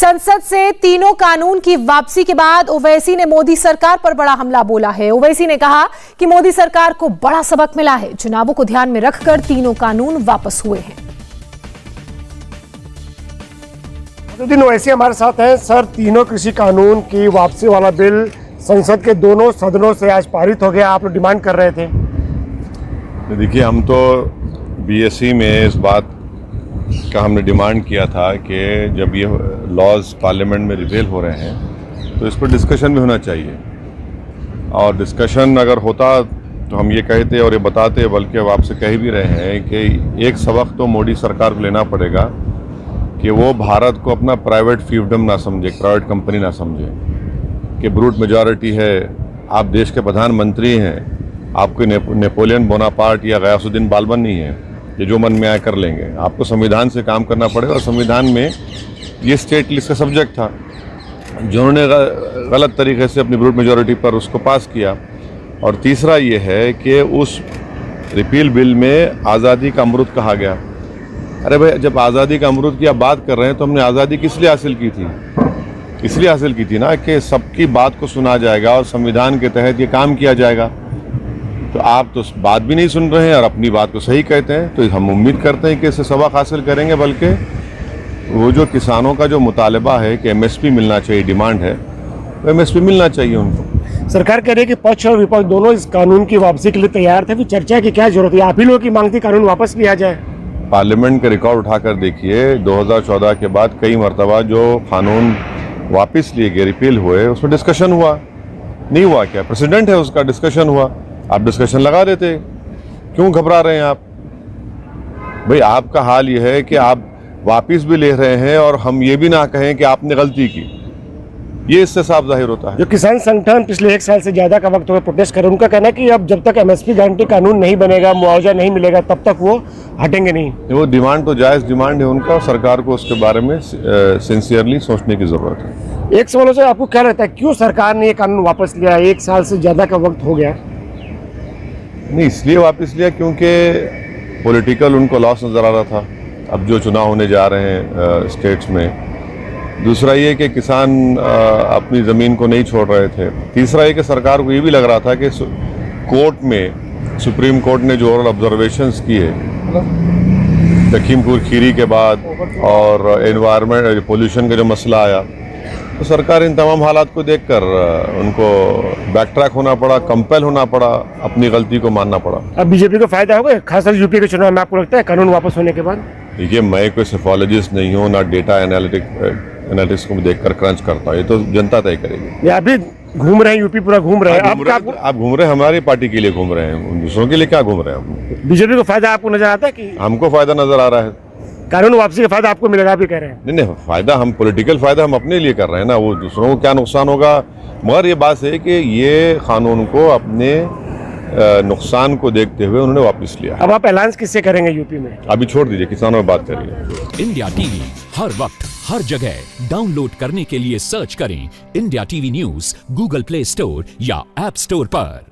संसद से तीनों कानून की वापसी के बाद ओवैसी ने मोदी सरकार पर बड़ा हमला बोला है। ओवैसी ने कहा कि मोदी सरकार को बड़ा सबक मिला है। चुनावों को ध्यान में रखकर तीनों कानून वापस हुए हैं। दिन ओवैसी हमारे साथ हैं। सर, तीनों कृषि कानून की वापसी वाला बिल संसद के दोनों सदनों से आज पारित हो गया। आप लोग डिमांड कर रहे थे। देखिए, हम तो बीएससी में इस बात का हमने डिमांड किया था कि जब ये लॉज पार्लियामेंट में रिपेल हो रहे हैं तो इस पर डिस्कशन भी होना चाहिए, और डिस्कशन अगर होता तो हम ये कहते और ये बताते, बल्कि अब आपसे कह भी रहे हैं कि एक सबक तो मोदी सरकार को लेना पड़ेगा कि वो भारत को अपना प्राइवेट फिएफडम ना समझे, प्राइवेट कंपनी ना समझे कि ब्रूट मेजॉरिटी है। आप देश के प्रधानमंत्री हैं, आपके नेपोलियन बोनापार्ट या गयासुद्दीन बालबन नहीं है ये जो मन में आए कर लेंगे। आपको संविधान से काम करना पड़ेगा, और संविधान में ये स्टेट लिस्ट का सब्जेक्ट था जिन्होंने गलत तरीके से अपनी ब्रूट मेजॉरिटी पर उसको पास किया। और तीसरा ये है कि उस रिपील बिल में आज़ादी का अमृत कहा गया। अरे भाई, जब आज़ादी का अमृत की आप बात कर रहे हैं तो हमने आज़ादी किस लिए हासिल की थी? इसलिए हासिल की थी ना कि सबकी बात को सुना जाएगा और संविधान के तहत ये काम किया जाएगा। तो आप तो बात भी नहीं सुन रहे हैं और अपनी बात को सही कहते हैं। तो हम उम्मीद करते हैं कि इससे सबक हासिल करेंगे, बल्कि वो जो किसानों का जो मुतालबा है कि एमएसपी मिलना चाहिए, डिमांड है, वो एमएसपी मिलना चाहिए उनको। सरकार कह रही है कि पक्ष और विपक्ष दोनों इस कानून की वापसी के लिए तैयार थे। फिर चर्चा की क्या जरूरत है? आप ही लोगों की मांग थी कानून वापस लिया जाए। पार्लियामेंट के रिकॉर्ड उठाकर देखिए, 2014 के बाद कई मरतबा जो कानून वापस लिए गए, रिपील हुए, उसमें डिस्कशन हुआ नहीं हुआ? क्या प्रेसिडेंट है उसका? डिस्कशन हुआ। आप डिस्कशन लगा देते, क्यों घबरा रहे हैं आप? भाई, आपका हाल ये है कि आप वापस भी ले रहे हैं और हम ये भी ना कहें कि आपने गलती की। ये इससे साफ जाहिर होता है। जो किसान संगठन पिछले 1 साल से ज्यादा का वक्त हुआ प्रोटेस्ट कर रहे हैं, उनका कहना है कि अब जब तक एमएसपी गारंटी कानून नहीं बनेगा, मुआवजा नहीं मिलेगा, तब तक वो हटेंगे नहीं। वो डिमांड तो जायज़ डिमांड है उनका, और सरकार को उसके बारे में सिंसियरली सोचने की ज़रूरत है। एक सवाल से आपको क्या लगता है, क्यों सरकार ने ये कानून वापस लिया? 1 साल से ज्यादा का वक्त हो गया। नहीं, इसलिए वापस लिया क्योंकि पॉलिटिकल उनको लॉस नज़र आ रहा था अब जो चुनाव होने जा रहे हैं स्टेट्स में। दूसरा ये कि किसान अपनी ज़मीन को नहीं छोड़ रहे थे। तीसरा ये कि सरकार को ये भी लग रहा था कि कोर्ट में, सुप्रीम कोर्ट ने जो ओरल ऑब्जर्वेशंस किए लखीमपुर खीरी के बाद और एनवायरनमेंट पोल्यूशन का जो मसला आया, तो सरकार इन तमाम हालात को देखकर उनको बैक ट्रैक होना पड़ा, कंपेल होना पड़ा, अपनी गलती को मानना पड़ा। अब बीजेपी को फायदा होगा खासकर यूपी के चुनाव में, आपको लगता है कानून वापस होने के बाद? देखिए, मैं कोई सेफोलॉजिस्ट नहीं हूँ, ना डेटा एनालिटिक्स को देखकर क्रंच करता हूँ। ये तो जनता तय करेगी। आप भी घूम रहे हैं, यूपी पूरा घूम रहे हैं। आप घूम रहे हैं, हमारी पार्टी के लिए घूम रहे हैं, दूसरों के लिए क्या घूम रहे हैं? बीजेपी को फायदा आपको नजर आता है कि? हमको फायदा नजर आ रहा है। कानून वापसी का फायदा आपको मिलेगा, आप भी कह रहे हैं? नहीं, फायदा हम पॉलिटिकल फायदा हम अपने लिए कर रहे हैं ना, वो दूसरों को क्या नुकसान होगा। मगर ये बात है कि ये कानून को अपने नुकसान को देखते हुए उन्होंने वापस लिया। अब आप ऐलान किससे करेंगे यूपी में? अभी छोड़ दीजिए, किसानों में बात करिए। इंडिया टीवी हर वक्त हर जगह डाउनलोड करने के लिए सर्च करें India TV news Google play store या ऐप स्टोर पर।